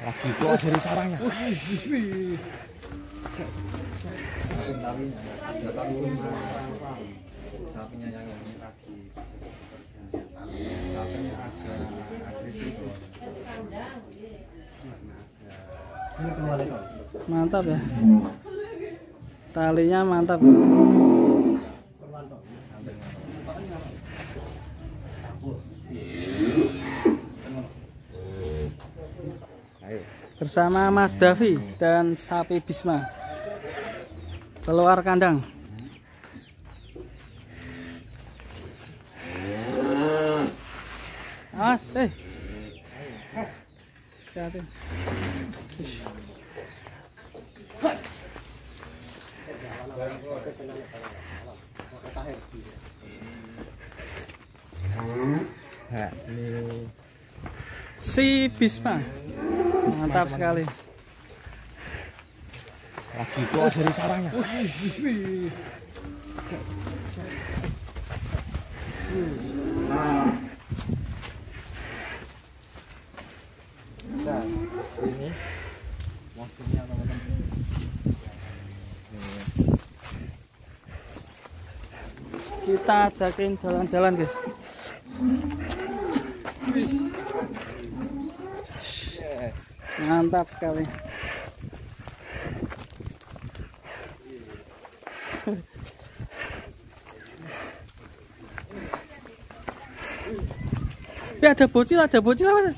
Lagi kok dari sarangnya. Sapinya yang ini lagi. Sapinya agak agresif. Mantap ya. Talinya mantap. Bersama Mas Davi dan sapi Bisma keluar kandang. Awas, hati-hati. Nah, ini Si Bisma mantap sekali. lagi kok dari sarangnya. Nah, ini maksudnya teman-teman. Kita ajakin jalan-jalan guys. Mantap sekali. Ya ada bocil Mas.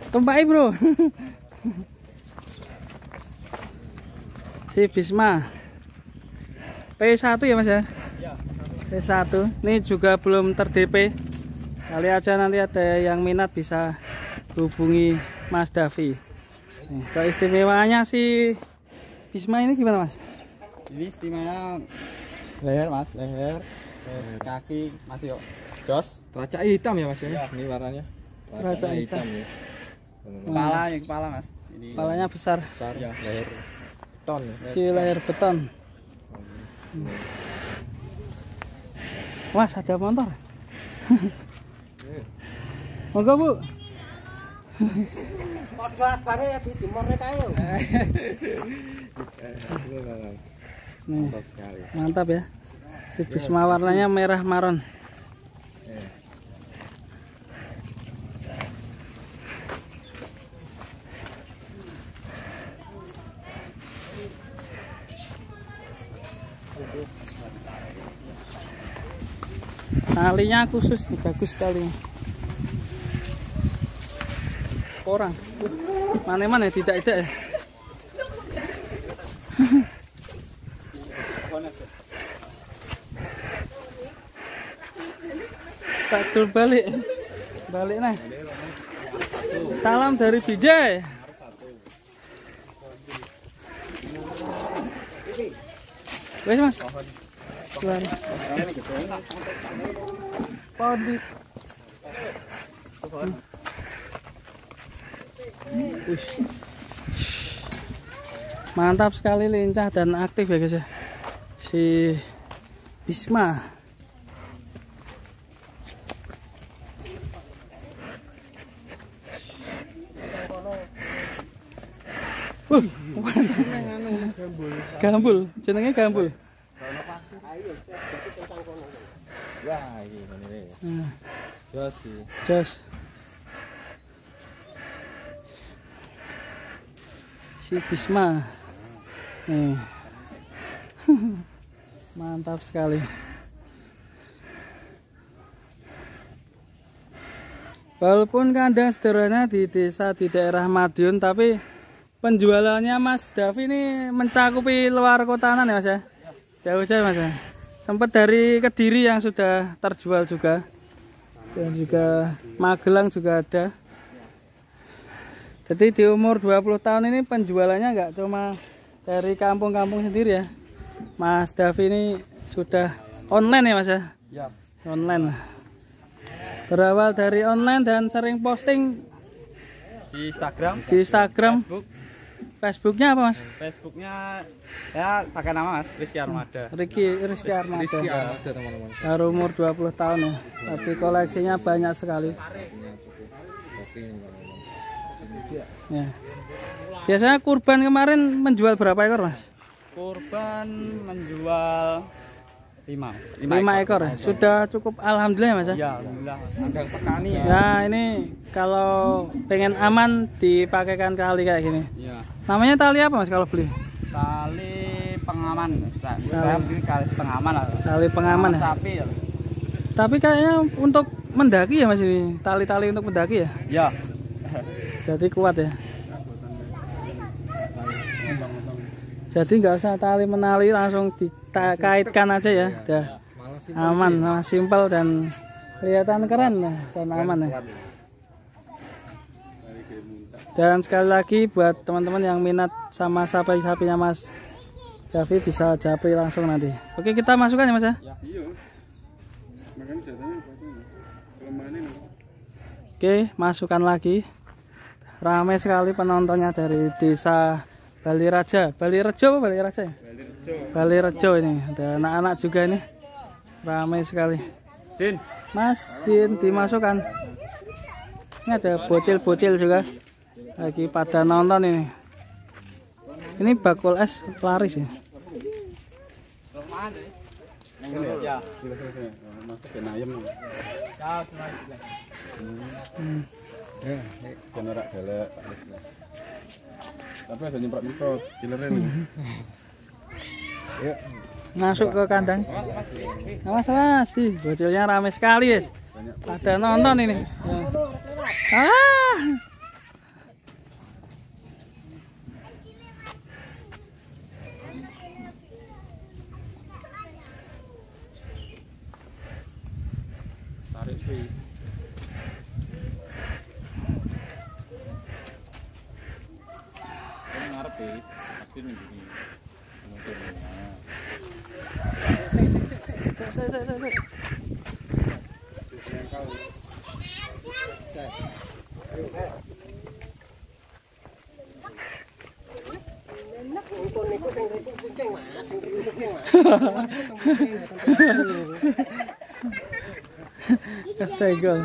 Tumpai bro. Si Bisma P1 ya Mas ya? P1 ini juga belum ter-DP. Kali aja nanti ada yang minat bisa hubungi Mas Davi. Nih, keistimewaannya si Bisma ini gimana Mas? Ini istimewanya leher Mas, leher, terus kaki masih jos. Teracak hitam ya Mas ya? Ini warnanya. Teracak hitam ya. Kepala Mas. Ini Kepalanya besar. Besar ya, leher beton. Si leher beton. Mas ada motor. Monggo Bu. Nih, mantap ya. Si Bisma warnanya merah maron. Talinya khusus, bagus sekali. Orang mana-mana tidak ya. Takul balik nah. Salam dari Bijay. Wes Mas. Keluar. Padi. Mantap sekali, lincah dan aktif ya guys ya. Si Bisma. Gambul, jenenge Gambul. Wah, ini ngene. Jos sih. Jos. Si Bisma. Nih. Mantap sekali. Walaupun kandang sederhana di desa di daerah Madiun, tapi penjualannya Mas Davi ini mencakupi luar kotaan ya Mas ya? Jauh-jauh Mas ya? Sempat dari Kediri yang sudah terjual juga. Dan juga Magelang juga ada. Jadi di umur 20 tahun ini penjualannya nggak cuma dari kampung-kampung sendiri ya. Mas Davi ini sudah online ya Mas ya? Ya. Online. Berawal dari online dan sering posting di Instagram, Facebook, Facebooknya apa Mas? Facebooknya ya pakai nama Mas, Rizky Armada. Rizky Armada. Rizky Armada teman-teman. Baru umur 20 tahun ya. Tapi koleksinya banyak sekali. Oke ini teman-teman. Ya. Biasanya kurban kemarin menjual berapa ekor Mas? Kurban menjual 5 ekor ya? Sudah cukup alhamdulillah ya Mas ya? Ya, alhamdulillah. Andang petani ya. Ya ini kalau pengen aman dipakaikan tali kayak gini. Iya. Namanya tali apa Mas kalau beli? Tali pengaman. Saya beli tali pengaman lah. Tali pengaman ya? Sapi ya. Tapi kayaknya untuk mendaki ya Mas ini? Tali-tali untuk mendaki ya? Ya. Jadi kuat ya? Jadi nggak usah tali menali, langsung dikaitkan aja ya, udah aman, simpel dan kelihatan keren dan aman ya. Dan sekali lagi buat teman-teman yang minat sama sapi-sapinya Mas Davi bisa japri langsung nanti. Oke kita masukkan ya Mas ya. Oke masukkan lagi. Ramai sekali penontonnya dari desa Baliraja, Balirejo apa Baliraja ya? Balirejo ini, ada anak-anak juga ini, ramai sekali. Din, Mas, dimasukkan. Ini ada bocil-bocil juga, lagi pada nonton ini. Ini bakul es laris ya. Ya. Tapi ada nyemprot-nyemprot killernya nih. Masuk ke kandang. Awas, bocilnya ramai sekali ya. Pada nonton ini. Ah. Tarik sih. Ngarep ya, pasti begini. Kesegel.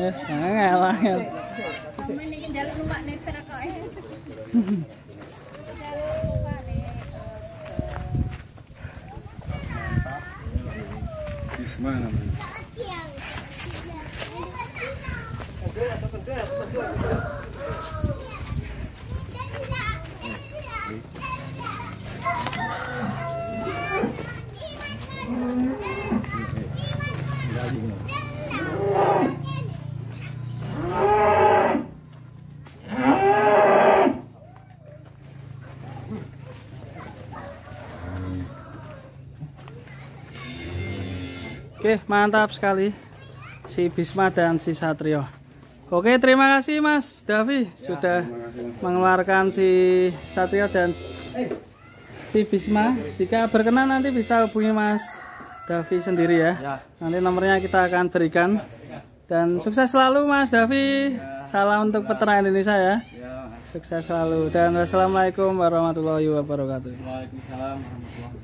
Yes, ngalah ya. Bisma namanya. Oke, mantap sekali si Bisma dan si Satrio. Oke, terima kasih Mas Davi sudah mengeluarkan si Satrio dan si Bisma. Jika berkenan nanti bisa hubungi Mas Davi sendiri ya. Nanti nomornya kita akan berikan. Dan sukses selalu Mas Davi. Salam untuk peternak Indonesia ya. Sukses selalu dan wassalamualaikum warahmatullahi wabarakatuh. Waalaikumsalam warahmatullahi wabarakatuh.